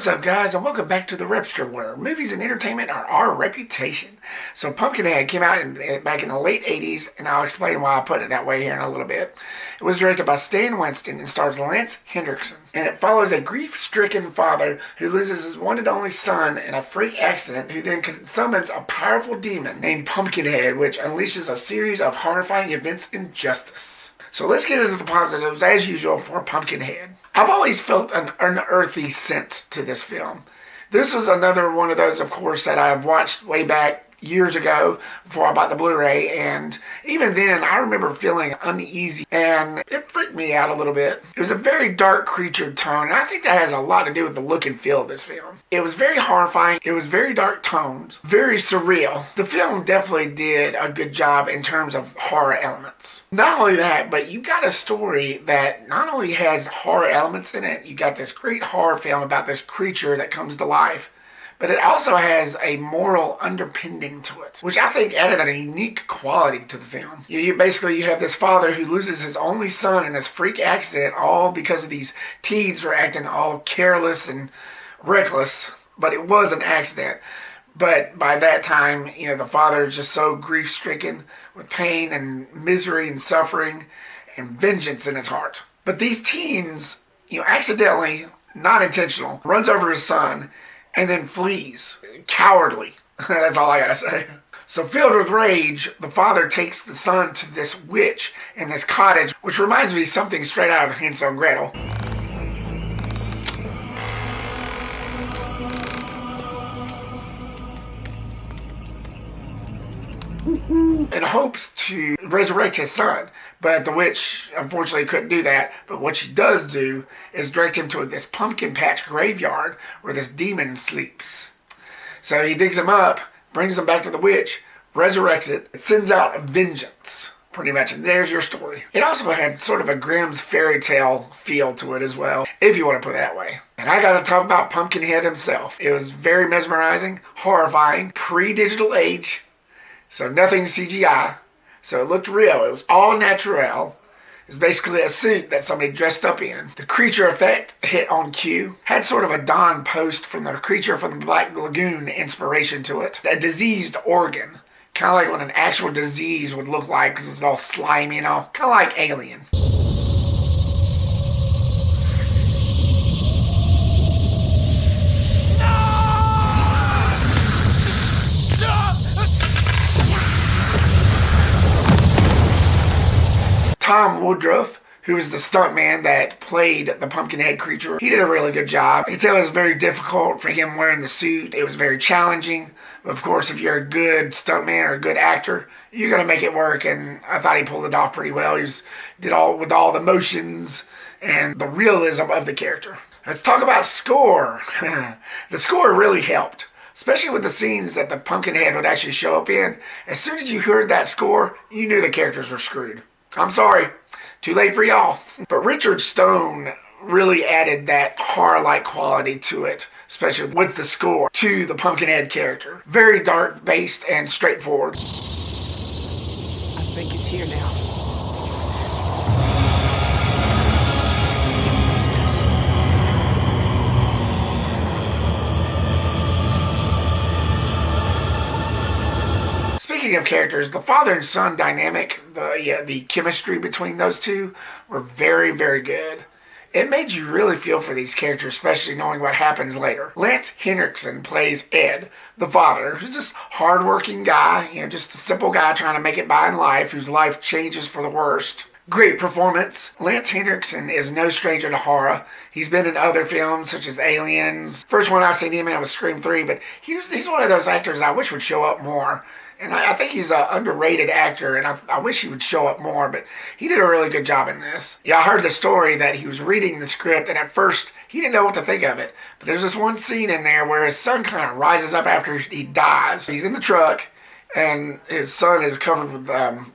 What's up, guys, and welcome back to the Repster, where movies and entertainment are our reputation. So Pumpkinhead came out back in the late 80s, and I'll explain why I put it that way here in a little bit. It was directed by Winston and stars Lance Henriksen, and it follows a grief-stricken father who loses his one and only son in a freak accident, who then summons a powerful demon named Pumpkinhead, which unleashes a series of horrifying events in justice. So let's get into the positives, as usual, for Pumpkinhead. I've always felt an unearthly sense to this film. This was another one of those, of course, that I've watched way back years ago before I bought the Blu-ray, and even then I remember feeling uneasy and it freaked me out a little bit. It was a very dark creature tone, and I think that has a lot to do with the look and feel of this film. It was very horrifying, it was very dark toned, very surreal. The film definitely did a good job in terms of horror elements. Not only that, but you got a story that not only has horror elements in it, you got this great horror film about this creature that comes to life, but it also has a moral underpinning to it, which I think added a unique quality to the film. You have this father who loses his only son in this freak accident, all because of these teens were acting all careless and reckless, but it was an accident. But by that time, the father is just so grief-stricken with pain and misery and suffering and vengeance in his heart. But these teens, accidentally, not intentional, runs over his son and then flees. Cowardly. That's all I gotta say. So filled with rage, the father takes the son to this witch in this cottage, which reminds me of something straight out of Hansel and Gretel. In hopes to resurrect his son. But the witch unfortunately couldn't do that. But what she does do is direct him to this pumpkin patch graveyard where this demon sleeps. So he digs him up, brings him back to the witch, resurrects it, sends out vengeance. Pretty much, and there's your story. It also had sort of a Grimm's fairy tale feel to it as well, if you want to put it that way. And I gotta talk about Pumpkinhead himself. It was very mesmerizing, horrifying, pre-digital age, so nothing CGI. So it looked real. It was all natural. It's basically a suit that somebody dressed up in. The creature effect hit on cue. Had sort of a Don Post from the creature from the Black Lagoon inspiration to it. A diseased organ. Kind of like what an actual disease would look like because it's all slimy and all. Kind of like Alien. Tom Woodruff, who was the stuntman that played the Pumpkinhead creature, he did a really good job. I can tell it was very difficult for him wearing the suit. It was very challenging. Of course, if you're a good stuntman or a good actor, you're going to make it work, and I thought he pulled it off pretty well. Did all with all the motions and the realism of the character. Let's talk about score. The score really helped, especially with the scenes that the Pumpkinhead would actually show up in. As soon as you heard that score, you knew the characters were screwed. I'm sorry, too late for y'all. But Richard Stone really added that horror-like quality to it, especially with the score, to the Pumpkinhead character. Very dark-based and straightforward. I think it's here now. Speaking of characters, the father and son dynamic, the chemistry between those two were very, very good. It made you really feel for these characters, especially knowing what happens later. Lance Henriksen plays Ed, the father, who's this hardworking guy, just a simple guy trying to make it by in life, whose life changes for the worst. Great performance. Lance Henriksen is no stranger to horror. He's been in other films such as Aliens. First one I've seen him in was Scream 3, but he's one of those actors I wish would show up more. And I think he's an underrated actor, and I wish he would show up more, but he did a really good job in this. Yeah, I heard the story that he was reading the script, and at first, he didn't know what to think of it. But there's this one scene in there where his son kind of rises up after he dies. He's in the truck, and his son is covered with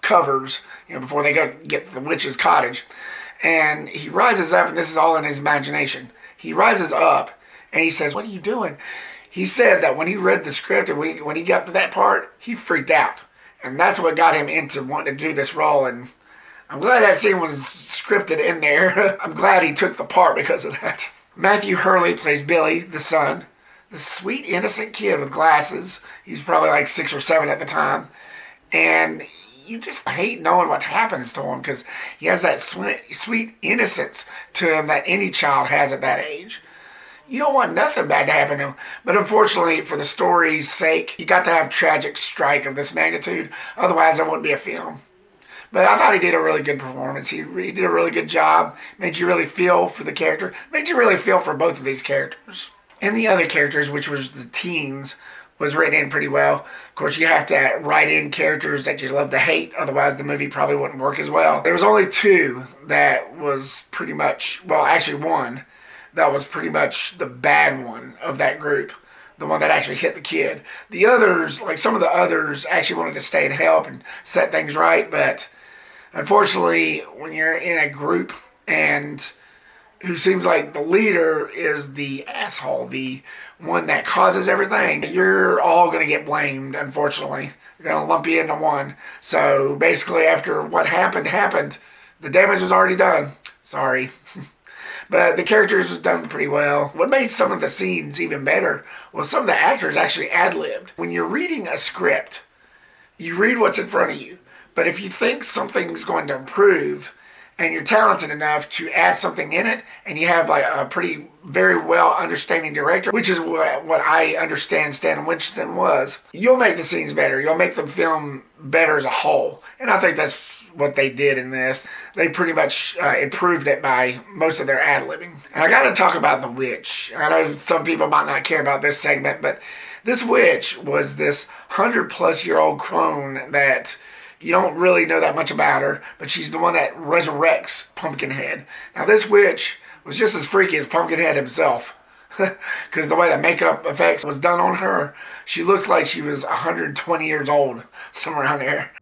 covers, before they go get to the witch's cottage. And he rises up, and this is all in his imagination. He rises up, and he says, "What are you doing?" He said that when he read the script and when he got to that part, he freaked out. And that's what got him into wanting to do this role. And I'm glad that scene was scripted in there. I'm glad he took the part because of that. Matthew Hurley plays Billy, the son, the sweet, innocent kid with glasses. He was probably like 6 or 7 at the time. And you just hate knowing what happens to him because he has that sweet innocence to him that any child has at that age. You don't want nothing bad to happen to him. But unfortunately, for the story's sake, you got to have tragic strike of this magnitude. Otherwise, there wouldn't be a film. But I thought he did a really good performance. He did a really good job. Made you really feel for the character. Made you really feel for both of these characters. And the other characters, which was the teens, was written in pretty well. Of course, you have to write in characters that you love to hate. Otherwise, the movie probably wouldn't work as well. There was only 2 that was pretty much, well, actually 1 that was pretty much the bad one of that group. The one that actually hit the kid. The others, like some of the others, actually wanted to stay and help and set things right. But unfortunately, when you're in a group and who seems like the leader is the asshole, the one that causes everything, you're all going to get blamed, unfortunately. They're going to lump you into one. So basically, after what happened, the damage was already done. Sorry. But the characters was done pretty well. What made some of the scenes even better was some of the actors actually ad-libbed. When you're reading a script, you read what's in front of you. But if you think something's going to improve and you're talented enough to add something in it, and you have like a very well understanding director, which is what I understand Stan Winston was, you'll make the scenes better. You'll make the film better as a whole. And I think that's what they did in this. They pretty much improved it by most of their ad-libbing. And I got to talk about the witch. I know some people might not care about this segment, but this witch was this 100-plus-year-old crone that you don't really know that much about her, but she's the one that resurrects Pumpkinhead. Now, this witch was just as freaky as Pumpkinhead himself. Because the way the makeup effects was done on her, she looked like she was 120 years old, somewhere around there.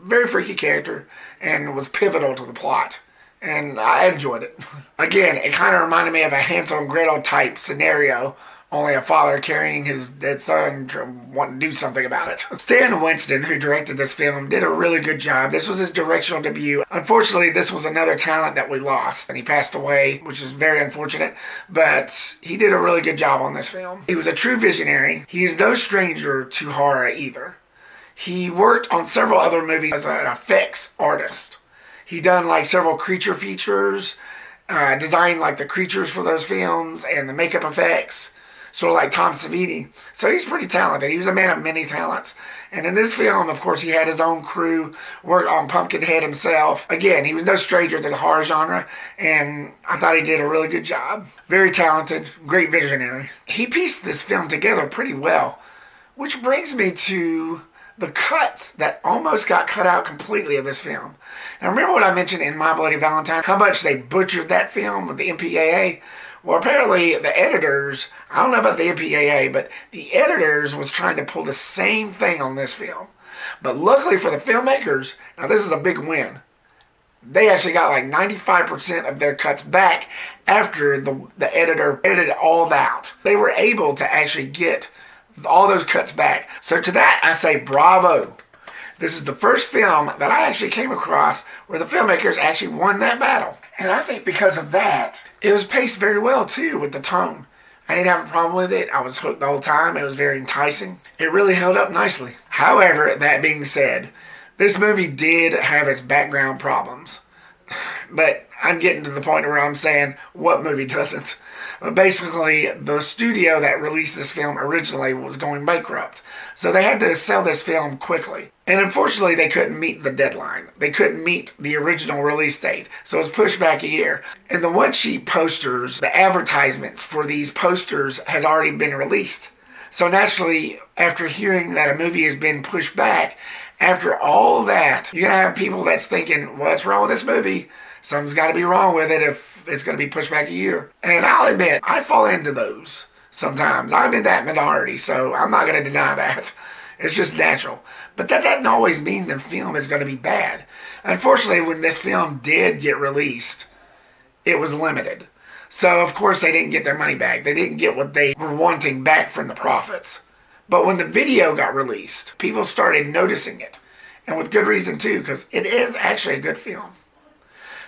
Very freaky character and was pivotal to the plot. And I enjoyed it. Again, it kind of reminded me of a Hansel and Gretel type scenario, only a father carrying his dead son wanting to do something about it. Stan Winston, who directed this film, did a really good job. This was his directional debut. Unfortunately, this was another talent that we lost, and he passed away, which is very unfortunate, but he did a really good job on this film. He was a true visionary. He is no stranger to horror either. He worked on several other movies as an effects artist. He done like several creature features, designed like the creatures for those films and the makeup effects, sort of like Tom Savini. So he's pretty talented. He was a man of many talents. And in this film, of course, he had his own crew, worked on Pumpkinhead himself. Again, he was no stranger to the horror genre, and I thought he did a really good job. Very talented, great visionary. He pieced this film together pretty well, which brings me to the cuts that almost got cut out completely of this film. Now, remember what I mentioned in My Bloody Valentine? How much they butchered that film with the MPAA? Well, apparently the editors, I don't know about the MPAA, but the editors was trying to pull the same thing on this film. But luckily for the filmmakers, now this is a big win. They actually got like 95% of their cuts back after the editor edited all that out. They were able to actually get all those cuts back. So to that, I say bravo. This is the first film that I actually came across where the filmmakers actually won that battle. And I think because of that, it was paced very well too with the tone. I didn't have a problem with it. I was hooked the whole time. It was very enticing. It really held up nicely. However, that being said, this movie did have its background problems. But I'm getting to the point where I'm saying, what movie doesn't? But basically, the studio that released this film originally was going bankrupt. So they had to sell this film quickly. And unfortunately, they couldn't meet the deadline. They couldn't meet the original release date. So it was pushed back a year. And the one-sheet posters, the advertisements for these posters has already been released. So naturally, after hearing that a movie has been pushed back, after all that, you're going to have people that's thinking, what's wrong with this movie? Something's got to be wrong with it if it's going to be pushed back a year. And I'll admit, I fall into those sometimes. I'm in that minority, so I'm not going to deny that. It's just natural. But that doesn't always mean the film is going to be bad. Unfortunately, when this film did get released, it was limited. So, of course, they didn't get their money back. They didn't get what they were wanting back from the profits. But when the video got released, people started noticing it. And with good reason, too, because it is actually a good film.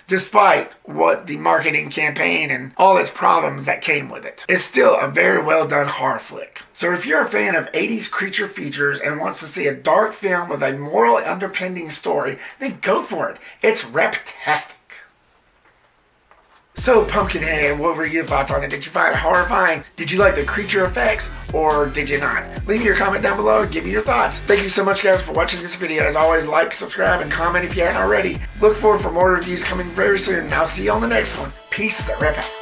Despite what the marketing campaign and all its problems that came with it. It's still a very well done horror flick. So if you're a fan of 80s creature features and wants to see a dark film with a moral underpinning story, then go for it. It's Reptastic. So, Pumpkinhead, what were your thoughts on it? Did you find it horrifying? Did you like the creature effects? Or did you not? Leave me your comment down below and give me your thoughts. Thank you so much, guys, for watching this video. As always, like, subscribe, and comment if you hadn't already. Look forward for more reviews coming very soon, and I'll see you on the next one. Peace the rip out.